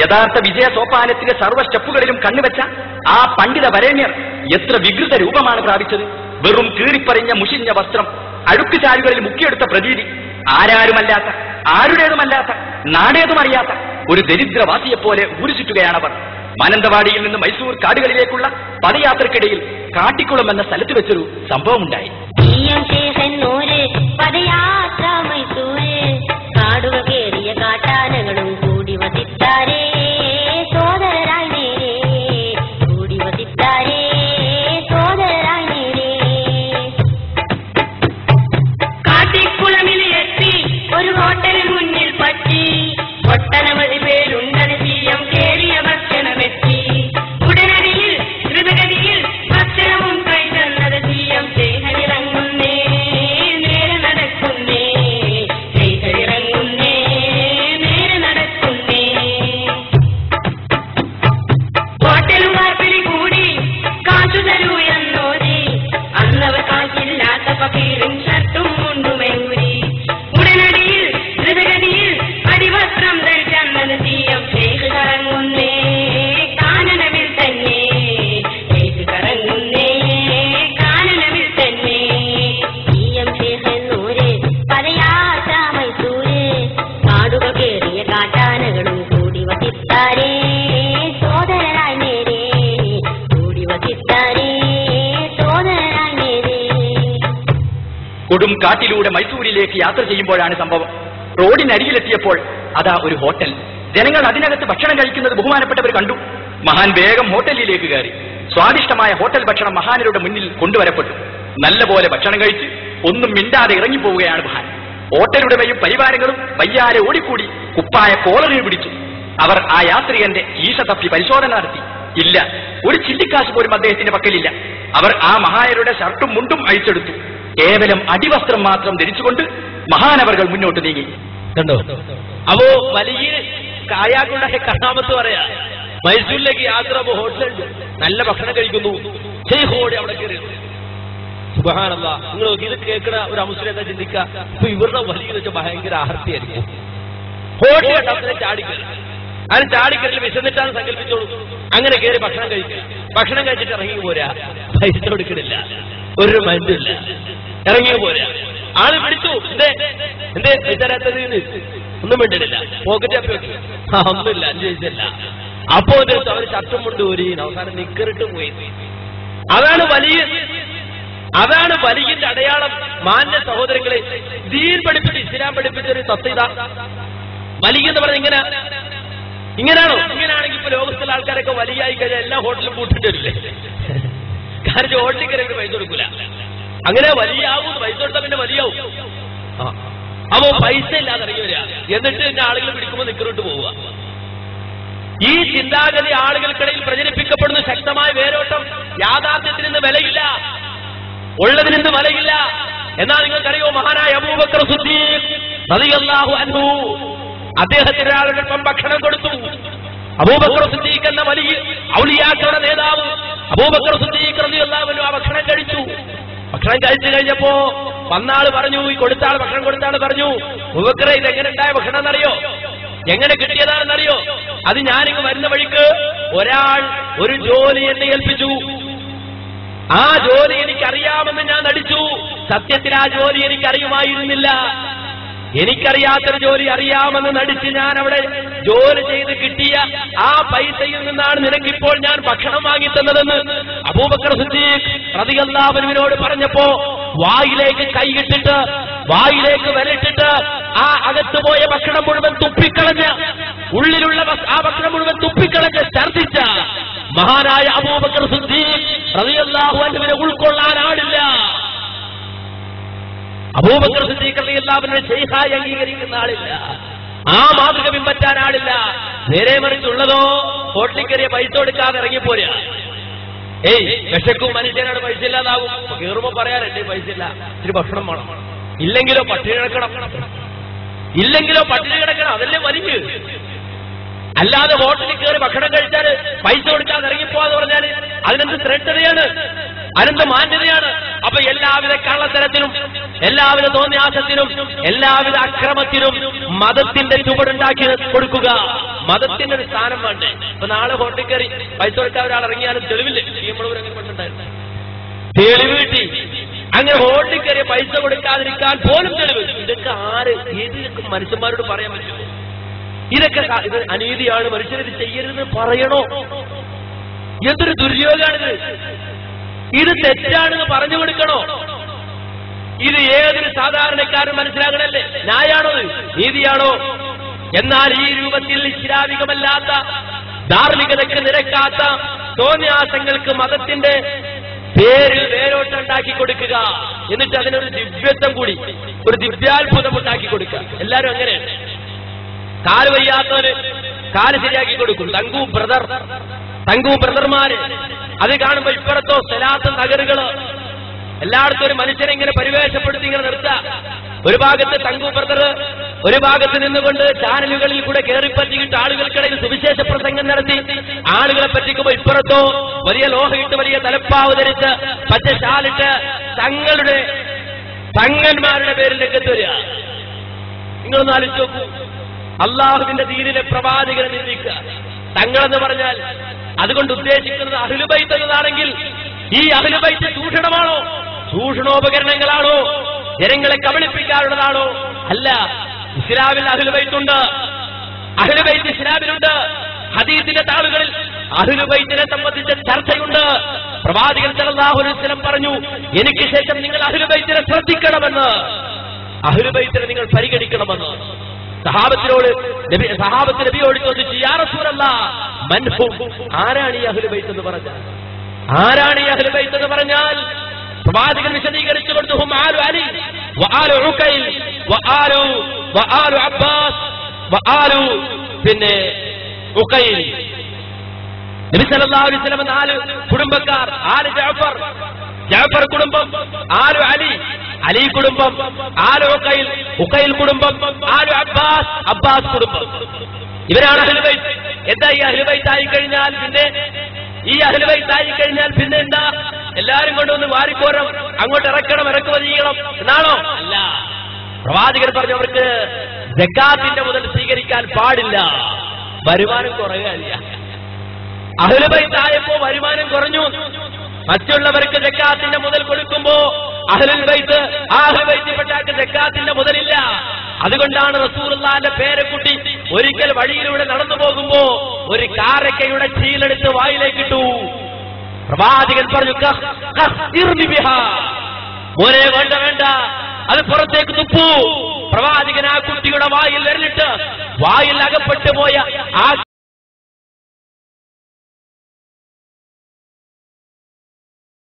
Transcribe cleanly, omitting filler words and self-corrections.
യഥാർത്ഥ വിജയ സോപാനത്തിന്റെ സർവ്വ സ്റ്റെപ്പുകളിലും കണ്ണുവെച്ച ആ പണ്ഡിത വരേണ്യർ എത്ര വികൃത രൂപമാണ് പ്രാപിച്ചത്. വെറും കീറിപ്പറിഞ്ഞ മുഷിഞ്ഞ വസ്ത്രം, അഴുക്കുചാലുകളിൽ മുക്കിയെടുത്ത പ്രതീതി, ആരാരുമല്ലാത്ത, ആരുടേതുമല്ലാത്ത, നാടേതുമറിയാത്ത ഒരു ദരിദ്രവാസിയെപ്പോലെ ഊരുചുറ്റുകയാണവർ. മാനന്തവാടിയിൽ നിന്ന് മൈസൂർ കാടുകളിലേക്കുള്ള പദയാത്രക്കിടയിൽ കാട്ടിക്കുളം എന്ന സ്ഥലത്ത് വെച്ചൊരു സംഭവമുണ്ടായി. പദയാത്ര മൈസൂര് കാടുക കേറിയ കാട്ടാനകളും കൂടി വസിത്താരേ സോദരരായി നേരേ, കൂടി വസിത്താരേ സോദരരായി നേരേ. കാട്ടിക്കുളമിൽ എത്തി ഒരു ഹോട്ടലിന് മുന്നിൽ പറ്റി, ഒട്ടനവധി പേരുണ്ടന് തീയം കേറിയ ഭക്ഷണമെത്തി. ഉടനടിയിൽ ദ്രുതഗതിയിൽ ഭക്ഷണവും കഴിച്ചെന്നത് തീയം ദേഹനിറങ്ങുന്നേ, നേരെ നടക്കുന്നേ, ദേഹനിറങ്ങുന്നേ, നേരെ നടക്കുന്നേ. ഹോട്ടലുകാർ പിടികൂടി കാശു തരൂ എന്നോതി, അന്നവർ കാശില്ലാത്ത പകീറും ഷർട്ടും മുണ്ടുമയൂരി. ഉടനടിയിൽ ദ്രുതഗതിയിൽ അടിവസ്ത്രം ധരിച്ചെന്നത് തീയം ദേഹ് കറങ്ങുന്നേ, കാനനവിൽ തന്നെ, ദേഹ് കറങ്ങുന്നേ, കാനനവിൽ തന്നെ. തീയം ദേഹെന്നൂര് പദയാത്ര മൈസൂര് കാടുക കേറിയ കാട്ടാനകളും കൂടി വസിത്താരേ സോദരരായി നേരേ, കൂടി വസിത്താരേ സോദരരായി നേരേ. കൊടും കാട്ടിലൂടെ മൈസൂരിലേക്ക് യാത്ര ചെയ്യുമ്പോഴാണ് സംഭവം. റോഡിനരികിലെത്തിയപ്പോൾ അതാ ഒരു ഹോട്ടൽ. ജനങ്ങൾ അതിനകത്ത് ഭക്ഷണം കഴിക്കുന്നത് ബഹുമാനപ്പെട്ടവർ കണ്ടു. മഹാൻ വേഗം ഹോട്ടലിലേക്ക് കയറി. സ്വാദിഷ്ടമായ ഹോട്ടൽ ഭക്ഷണം മഹാനരുടെ മുന്നിൽ കൊണ്ടുവരപ്പെട്ടു. നല്ലപോലെ ഭക്ഷണം കഴിച്ച് ഒന്നും മിണ്ടാതെ ഇറങ്ങിപ്പോവുകയാണ് മഹാൻ. ഹോട്ടലുടമയും പരിവാരങ്ങളും വയ്യാരെ ഓടിക്കൂടി കുപ്പായ കോളറിൽ പിടിച്ചു. അവർ ആ യാത്രികന്റെ ഈശ തപ്പി പരിശോധന നടത്തി. ഇല്ല, ഒരു ചില്ലിക്കാശ് പോലും അദ്ദേഹത്തിന്റെ പക്കലില്ല. അവർ ആ മഹാനരുടെ ഷർട്ടും മുണ്ടും അഴിച്ചെടുത്തു. കേവലം അടിവസ്ത്രം മാത്രം ധരിച്ചുകൊണ്ട് മഹാനവർകൾ മുന്നോട്ട് നീങ്ങി. കണ്ടോ? അപ്പോ വലിയ കായാക്കുള്ള കഥാമത്ത് പറയാ. മൈസൂരിലേക്ക് യാത്ര ഹോട്ടലുണ്ട്, നല്ല ഭക്ഷണം കഴിക്കുന്നു, ചെയ്ഹോടെ അവിടെ കയറി. സുബ്ഹാനല്ലാഹ്, നിങ്ങൾ ഇത് കേൾക്കണ ഒരു അമുസ്ലിം എന്താ ചിന്തിക്കുക? ഇപ്പൊ ഇവരുടെ വലിയ വെച്ചാൽ ഭയങ്കര ആർത്തിയായിരിക്കും. ഹോട്ടൽ കണ്ടത്തിനെ ചാടിക്കയറി, അതിന് ചാടിക്കറിൽ വിശന്നിട്ടാണ് സങ്കല്പിച്ചോളൂ. അങ്ങനെ കയറി ഭക്ഷണം കഴിക്കുക. ഭക്ഷണം കഴിച്ചിട്ട് ഇറങ്ങി പോരാ, പൈസ കൊടുക്കണില്ല, ഒരു മൈൻഡില്ല, ഇറങ്ങി പോരാ. ആള് പിടിച്ചു, എന്തേ പൈസ തരാത്തത്? ഒന്നും വേണ്ടില്ല, പോക്കറ്റ് അപ്പി വെച്ചു. ഒന്നുമില്ല, 5 പൈസ. അപ്പോ അവര് ചട്ടും കൊണ്ട് ഒരു അവസാനം നിക്കറിട്ട് പോയി. അതാണ് വലിയന്റെ അടയാളം. മാന്യ സഹോദരങ്ങളെ, ദീൻ പഠിപ്പിച്ച് ഇസ്ലാം പഠിപ്പിച്ചൊരു തത്വ. വലിയ എന്ന് പറഞ്ഞ ഇങ്ങനെയാണോ? ഇങ്ങനെയാണെങ്കിൽ ഇപ്പൊ ലോകത്തുള്ള ആൾക്കാരൊക്കെ വലിയായി കഴിഞ്ഞാൽ എല്ലാ ഹോട്ടലും കൂട്ടിട്ട് വരില്ലേ? കാരണം ഹോട്ടലിൽ കയറി പൈസ കൊടുക്കൂല. അങ്ങനെ വലിയാവും, പൈസ കൊടുത്താൽ പിന്നെ വലിയാവും. അപ്പോ പൈസ ഇല്ലാതെ ഇറങ്ങി വരിക, എന്നിട്ട് തന്നെ ആളുകൾ പിടിക്കുമ്പോൾ നിക്കറിട്ട് പോവുക. ഈ ചിന്താഗതി ആളുകൾക്കിടയിൽ പ്രചരിപ്പിക്കപ്പെടുന്ന ശക്തമായ വേരോട്ടം. യാഥാർത്ഥ്യത്തിന് ഇന്ന് വിലയില്ല, ഉള്ളതിന് ഇന്ന് വിലയില്ല. എന്നാൽ നിങ്ങൾക്കറിയോ, മഹാനായ അബൂബക്കർ സിദ്ദീഖ് റളിയല്ലാഹു അൻഹു അദ്ദേഹത്തിന് ഒരാളുടെ ഭക്ഷണം കൊടുത്തു. അബൂബക്കർ സിദ്ദീഖ് എന്ന വലിയ ഔലിയാക്കളുടെ നേതാവ് അബൂബക്കർ സിദ്ദീഖ് റളിയല്ലാഹു അൻഹു ആ ഭക്ഷണം കഴിച്ചു. ഭക്ഷണം കഴിച്ചു കഴിഞ്ഞപ്പോ വന്നാള് പറഞ്ഞു, ഈ കൊടുത്താൾ ഭക്ഷണം കൊടുത്താൾ പറഞ്ഞു, അബൂബക്കറെ, ഇതെങ്ങനെ ഉണ്ടായ ഭക്ഷണം എന്നറിയോ? എങ്ങനെ കിട്ടിയതാണെന്നറിയോ? അത് ഞാനിങ്ങ് വരുന്ന വഴിക്ക് ഒരാൾ ഒരു ജോലി എന്നെ ഏൽപ്പിച്ചു. ആ ജോലി എനിക്കറിയാമെന്ന് ഞാൻ നടിച്ചു. സത്യത്തിൽ ആ ജോലി എനിക്കറിയുമായിരുന്നില്ല. എനിക്കറിയാത്തൊരു ജോലി അറിയാമെന്ന് നടിച്ച് ഞാൻ അവിടെ ജോലി ചെയ്ത് കിട്ടിയ ആ പൈസയിൽ നിന്നാണ് നിനക്കിപ്പോൾ ഞാൻ ഭക്ഷണം വാങ്ങിത്തന്നതെന്ന് അബൂബക്കർ സിദ്ദീഖ് റളിയല്ലാഹു അൻഹുവിനോട് പറഞ്ഞപ്പോ വായിലേക്ക് കൈയിട്ടിട്ട്, വായിലേക്ക് വിരലിട്ടിട്ട് ആ അകത്തുപോയ ഭക്ഷണം മുഴുവൻ തുപ്പിക്കളഞ്ഞ്, ഉള്ളിലുള്ള ആ ഭക്ഷണം മുഴുവൻ തുപ്പിക്കളഞ്ഞ് ഛർദ്ദിച്ച മഹാനായ അബൂബക്കർ സിദ്ദീഖ് റളിയല്ലാഹു അൻഹുവിനെ ഉൾക്കൊള്ളാൻ ആളില്ല. അബൂബക്കർ സിദ്ദീഖ് റളിയല്ലാഹു അൻഹു ശൈഖായി അംഗീകരിക്കുന്ന ആളില്ല. ആ മാതൃക പിൻപറ്റാൻ ആളില്ല. നേരെ മറിച്ചുള്ളതോ ഹോട്ടലിൽ കയറിയ പൈസ കൊടുക്കാതെ ഇറങ്ങിപ്പോരാ. വിശക്കും മനുഷ്യനാണ്, പൈസ ഇല്ലാതാവും. കയറുമ്പോ പറയാറുണ്ട് പൈസ ഇല്ല, ഇത്തിരി ഭക്ഷണം വേണം, ഇല്ലെങ്കിലോ പട്ടിണി കിടക്കണം, അതല്ലേ വലിയ. അല്ലാതെ ഹോട്ടലിൽ കയറി ഭക്ഷണം കഴിച്ചാൽ പൈസ കൊടുക്കാതെ ഇറങ്ങിപ്പോവാന്ന് പറഞ്ഞാൽ അതിനെന്ത് ശ്രദ്ധയാണ്, അതിനെന്ത് മാന്യതയാണ്? അപ്പൊ എല്ലാവിധ കള്ളത്തരത്തിനും, എല്ലാവിധ തോന്നിയാസത്തിനും, എല്ലാവിധ അക്രമത്തിനും മതത്തിന്റെ ചുവടുണ്ടാക്കി കൊടുക്കുക, മതത്തിന്റെ ഒരു സ്ഥാനം വേണ്ടേ? ഇപ്പൊ നാളെ ഹോട്ടൽ കയറി പൈസ കൊടുക്കാൻ ഒരാൾ ഇറങ്ങിയാലും തെളിവില്ലേ? നമ്മളൂർ അങ്ങനെ പണ്ടുണ്ടായിരുന്നു, തെളിവ് കിട്ടി. അങ്ങനെ ഹോട്ടൽ കയറിയ പൈസ കൊടുക്കാതിരിക്കാൻ പോലും തെളിവ്. ഇതൊക്കെ ആര് ഏതൊക്കെ മനുഷ്യന്മാരോട് പറയാൻ പറ്റുമോ? ഇതൊക്കെ ഇത് അനീതിയാണ്, മനുഷ്യരിത് ചെയ്യരുതെന്ന് പറയണോ? എന്തൊരു ദുര്യോഗമാണിത്! ഇത് തെറ്റാണെന്ന് പറഞ്ഞു കൊടുക്കണോ? ഇത് ഏതൊരു സാധാരണക്കാരൻ മനസ്സിലാകണല്ലേ? ന്യായാണോ? നീതിയാണോ? എന്നാൽ ഈ രൂപത്തിൽ ഇസ്ലാമികമല്ലാത്ത, ധാർമ്മികതയ്ക്ക് നിരക്കാത്ത തോന്നിയാസങ്ങൾക്ക് മതത്തിന്റെ പേരിൽ വേരോട്ടുണ്ടാക്കി കൊടുക്കുക, എന്നിട്ട് അതിനൊരു ദിവ്യത്വം കൂടി, ഒരു ദിവ്യാത്ഭുതം ഉണ്ടാക്കി കൊടുക്കുക. എല്ലാരും അങ്ങനെയാണ്. കാല് വയ്യാത്തവര് കാല് ശരിയാക്കി കൊടുക്കും. തങ്കു ബ്രദർമാര് അത് കാണുമ്പോ ഇപ്പുറത്തോ സ്ഥലാത്ത നഗറുകള് എല്ലായിടത്തും ഒരു മനുഷ്യനെ ഇങ്ങനെ പരിവേഷപ്പെടുത്തി ഇങ്ങനെ നിർത്തുക. ഒരു ഭാഗത്ത് തങ്കു ബ്രദർ, ഒരു ഭാഗത്ത് നിന്നുകൊണ്ട് ചാനലുകളിൽ കൂടെ കയറിപ്പറ്റിയിട്ട് ആളുകൾക്കിടയിൽ സുവിശേഷ പ്രസംഗം നടത്തി ആളുകളെ പറ്റിക്കുമ്പോ ഇപ്പുറത്തോ വലിയ ലോഹയിട്ട് വലിയ തലപ്പാവ് ധരിച്ച് പച്ചശാലിട്ട് തങ്ങന്മാരുടെ പേരിൽ രംഗത്ത് വരിക. നിങ്ങളൊന്ന് ആലോചിച്ച് നോക്കൂ. അള്ളാഹുവിന്റെ ദീനിലെ പ്രവാചകനെ നിന്ദിക്കുക. തങ്ങളെന്ന് പറഞ്ഞാൽ അതുകൊണ്ട് ഉദ്ദേശിക്കുന്നത് അഹ്ലുബൈത്ത് എന്നതാണെങ്കിൽ ഈ അഹ്ലുബൈത്ത് ചൂഷണമാണോ? ചൂഷണോപകരണങ്ങളാണോ? ജനങ്ങളെ കബളിപ്പിക്കാനുള്ളതാണോ? അല്ല. ഇസ്ലാമിൽ അഹ്ലുബൈത്തുണ്ട്. അഹ്ലുബൈത്ത് ഇസ്ലാമിലുണ്ട്. ഹദീസിന്റെ താളുകളിൽ അഹ്ലുബൈത്തിനെ സംബന്ധിച്ച ചർച്ചയുണ്ട്. പ്രവാചകൻ സല്ലല്ലാഹു അലൈഹി വസല്ലം പറഞ്ഞു, എനിക്ക് ശേഷം നിങ്ങൾ അഹ്ലുബൈത്തിനെ ശ്രദ്ധിക്കണമെന്ന്, അഹ്ലുബൈത്തിനെ നിങ്ങൾ പരിഗണിക്കണമെന്ന്. സഹാബത്ത് നബിയോട് ചോദിച്ചു, യാ റസൂലല്ലാഹ് മൻഹും, ആരാണ് ഈ അഹ്ലുബൈത്ത് എന്ന് പറഞ്ഞാൽ? ആരാണ് ഈ അഹ്ലുബൈത്ത് എന്ന് പറഞ്ഞാൽ? പ്രവാചകൻ വിശദീകരിച്ചു കൊടുത്തു, ഹും ആലു അലി വആലു ഉഖൈൽ വആലു അബ്ബാസ് വആലു പിന്നെ ഉഖൈൽ. നബി സല്ലല്ലാഹു അലൈഹി വസല്ലം 4 കുടുംബക്കാർ. ആലു ജഅഫർ കുടുംബം, ആലു അലി കുടുംബം, ആലു ഉഖൈൽ കുടുംബം, ആലു അബ്ബാസ് കുടുംബം. ഇവരാണ് അഹ്ലുബൈത്ത്. എന്താ ഈ അഹ്ലുബൈത്ത് ആയി കഴിഞ്ഞാൽ പിന്നെ എന്താ? എല്ലാരും കൊണ്ടൊന്ന് വാരിക്കോരം, അങ്ങോട്ട് ഇറക്കുമതി ചെയ്യണം എന്നാണോ? അല്ല. പ്രവാചകൻ പറഞ്ഞു, അവർക്ക് സക്കാത്തിന്റെ മുതൽ സ്വീകരിക്കാൻ പാടില്ല, വരുമാനം കുറയുകയില്ല. അഹ്ലുബൈത്ത് ആയപ്പോ വരുമാനം കുറഞ്ഞു. മറ്റുള്ളവർക്ക് സക്കാത്തിന്റെ മുതൽ കൊടുക്കുമ്പോ അഹ്ലുൽ ബൈത്തിൽപ്പെട്ടാക്ക് സക്കാത്തിന്റെ മുതലില്ല. അതുകൊണ്ടാണ് റസൂലുള്ളാഹിന്റെ പേരക്കുട്ടി ഒരിക്കൽ വഴിയിലൂടെ നടന്നു പോകുമ്പോ ഒരു കാരക്കയുടെ ചീലെടുത്ത് വായിലേക്കിട്ടു. പ്രവാചകൻ പറഞ്ഞു, മോനെ വേണ്ട, അത് പുറത്തേക്ക് തുപ്പൂ. പ്രവാചകൻ ആ കുട്ടിയുടെ വായിൽ വിരലിട്ട് വായിൽ അകപ്പെട്ടു പോയ ആ